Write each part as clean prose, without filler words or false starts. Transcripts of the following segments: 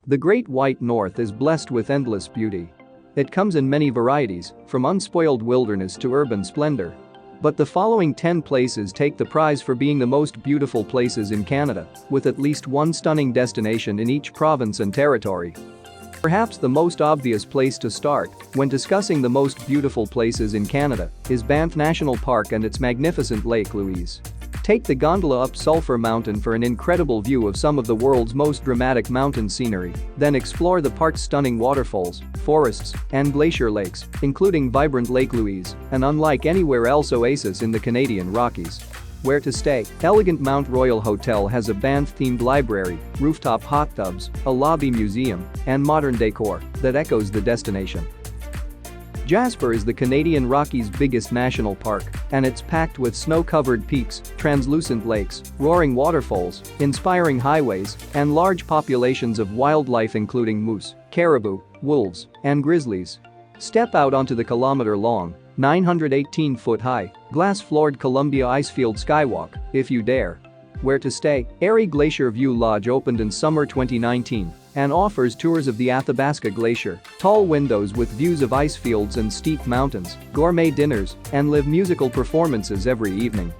The Great White North is blessed with endless beauty. It comes in many varieties, from unspoiled wilderness to urban splendor. But the following 10 places take the prize for being the most beautiful places in Canada, with at least one stunning destination in each province and territory. Perhaps the most obvious place to start when discussing the most beautiful places in Canada is Banff National Park and its magnificent Lake Louise. Take the gondola up Sulphur Mountain for an incredible view of some of the world's most dramatic mountain scenery, then explore the park's stunning waterfalls, forests, and glacier lakes, including vibrant Lake Louise, an unlike anywhere else oasis in the Canadian Rockies. Where to stay? Elegant Mount Royal Hotel has a Banff-themed library, rooftop hot tubs, a lobby museum, and modern decor that echoes the destination. Jasper is the Canadian Rockies' biggest national park, and it's packed with snow-covered peaks, translucent lakes, roaring waterfalls, inspiring highways, and large populations of wildlife including moose, caribou, wolves, and grizzlies. Step out onto the kilometer-long, 918-foot-high, glass-floored Columbia Icefield Skywalk, if you dare. Where to stay? Airy Glacier View Lodge opened in summer 2019 and offers tours of the Athabasca Glacier, tall windows with views of ice fields and steep mountains, gourmet dinners, and live musical performances every evening.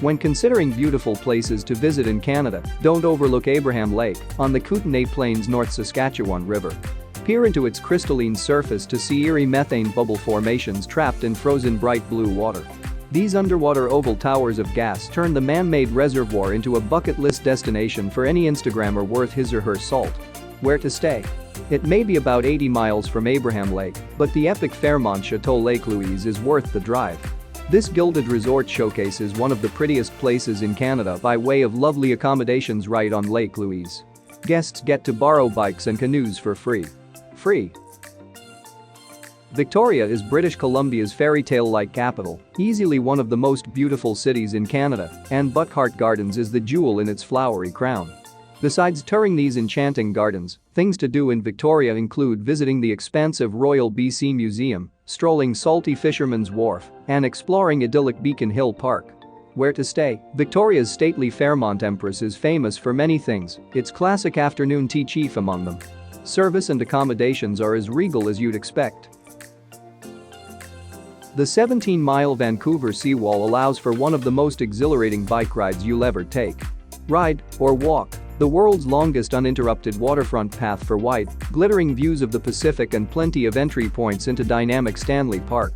When considering beautiful places to visit in Canada, don't overlook Abraham Lake on the Kootenay Plains North Saskatchewan River. Peer into its crystalline surface to see eerie methane bubble formations trapped in frozen bright blue water. These underwater oval towers of gas turn the man-made reservoir into a bucket list destination for any Instagrammer worth his or her salt. Where to stay? It may be about 80 miles from Abraham Lake, but the epic Fairmont Chateau Lake Louise is worth the drive. This gilded resort showcases one of the prettiest places in Canada by way of lovely accommodations right on Lake Louise. Guests get to borrow bikes and canoes for free. Victoria is British Columbia's fairy tale-like capital, easily one of the most beautiful cities in Canada, and Buckhart Gardens is the jewel in its flowery crown. Besides touring these enchanting gardens, things to do in Victoria include visiting the expansive Royal BC Museum, strolling Salty Fisherman's Wharf, and exploring idyllic Beacon Hill Park. Where to stay? Victoria's stately Fairmont Empress is famous for many things, its classic afternoon tea chief among them. Service and accommodations are as regal as you'd expect. The 17-mile Vancouver seawall allows for one of the most exhilarating bike rides you'll ever take. Ride or walk the world's longest uninterrupted waterfront path for wide, glittering views of the Pacific and plenty of entry points into dynamic Stanley Park.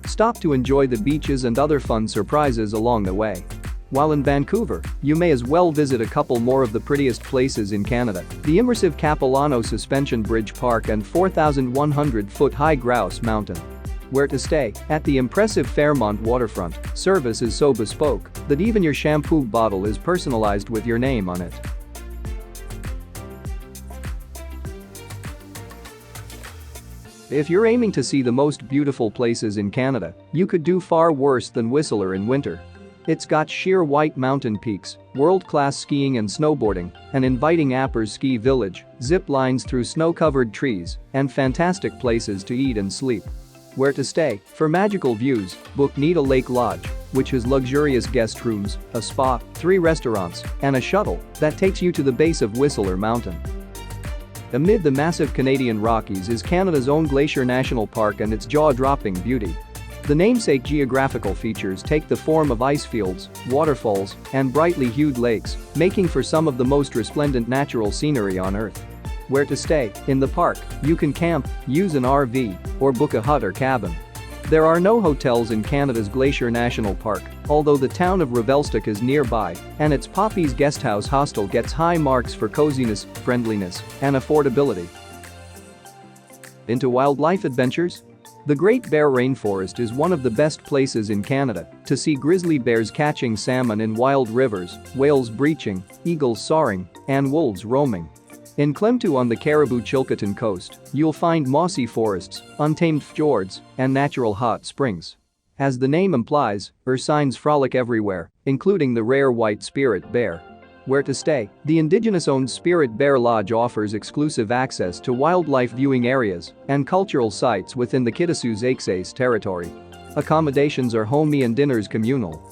Stop to enjoy the beaches and other fun surprises along the way. While in Vancouver, you may as well visit a couple more of the prettiest places in Canada, the immersive Capilano Suspension Bridge Park and 4,100-foot-high Grouse Mountain. Where to stay? At the impressive Fairmont waterfront, service is so bespoke that even your shampoo bottle is personalized with your name on it. If you're aiming to see the most beautiful places in Canada, you could do far worse than Whistler in winter. It's got sheer white mountain peaks, world-class skiing and snowboarding, an inviting Appers ski village, zip lines through snow-covered trees, and fantastic places to eat and sleep. Where to stay? For magical views, book Needle Lake Lodge, which has luxurious guest rooms, a spa, 3 restaurants, and a shuttle that takes you to the base of Whistler Mountain. Amid the massive Canadian Rockies is Canada's own Glacier National Park and its jaw-dropping beauty. The namesake geographical features take the form of ice fields, waterfalls, and brightly hued lakes, making for some of the most resplendent natural scenery on Earth. Where to stay? In the park, you can camp, use an RV, or book a hut or cabin. There are no hotels in Canada's Glacier National Park, although the town of Revelstoke is nearby, and its Poppy's Guesthouse Hostel gets high marks for coziness, friendliness, and affordability. Into wildlife adventures? The Great Bear Rainforest is one of the best places in Canada to see grizzly bears catching salmon in wild rivers, whales breaching, eagles soaring, and wolves roaming. In Klemtu on the Caribou-Chilcotin coast, you'll find mossy forests, untamed fjords, and natural hot springs. As the name implies, ursines frolic everywhere, including the rare white spirit bear. Where to stay? The indigenous-owned Spirit Bear Lodge offers exclusive access to wildlife viewing areas and cultural sites within the Kitasoo-Zaixais territory. Accommodations are homey and dinners communal.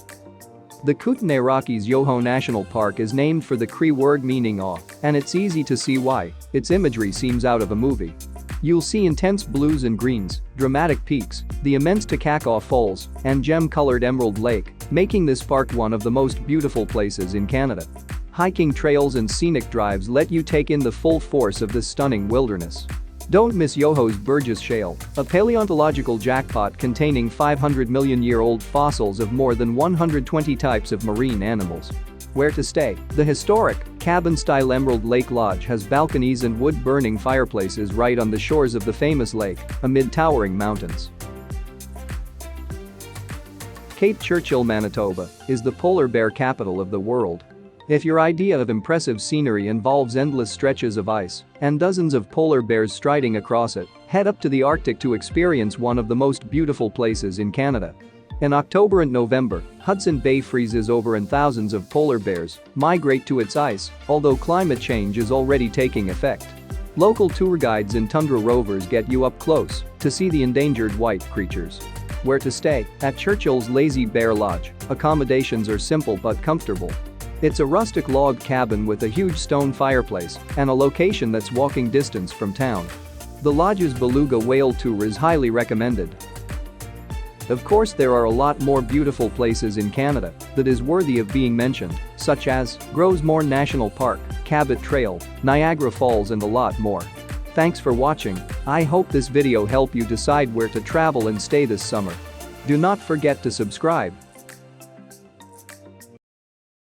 The Kootenay Rockies Yoho National Park is named for the Cree word meaning awe, and it's easy to see why. Its imagery seems out of a movie. You'll see intense blues and greens, dramatic peaks, the immense Takakaw Falls, and gem-colored Emerald Lake, making this park one of the most beautiful places in Canada. Hiking trails and scenic drives let you take in the full force of this stunning wilderness. Don't miss Yoho's Burgess Shale, a paleontological jackpot containing 500-million-year-old fossils of more than 120 types of marine animals. Where to stay? The historic, cabin-style Emerald Lake Lodge has balconies and wood-burning fireplaces right on the shores of the famous lake, amid towering mountains. Cape Churchill, Manitoba, is the polar bear capital of the world. If your idea of impressive scenery involves endless stretches of ice and dozens of polar bears striding across it, head up to the Arctic to experience one of the most beautiful places in Canada. In October and November, Hudson Bay freezes over and thousands of polar bears migrate to its ice, although climate change is already taking effect. Local tour guides and tundra rovers get you up close to see the endangered white creatures. Where to stay? At Churchill's Lazy Bear Lodge, accommodations are simple but comfortable. It's a rustic log cabin with a huge stone fireplace and a location that's walking distance from town. The lodge's beluga whale tour is highly recommended. Of course, there are a lot more beautiful places in Canada that is worthy of being mentioned, such as Grosemore National Park, Cabot Trail, Niagara Falls, and a lot more. Thanks for watching. I hope this video helped you decide where to travel and stay this summer. Do not forget to subscribe.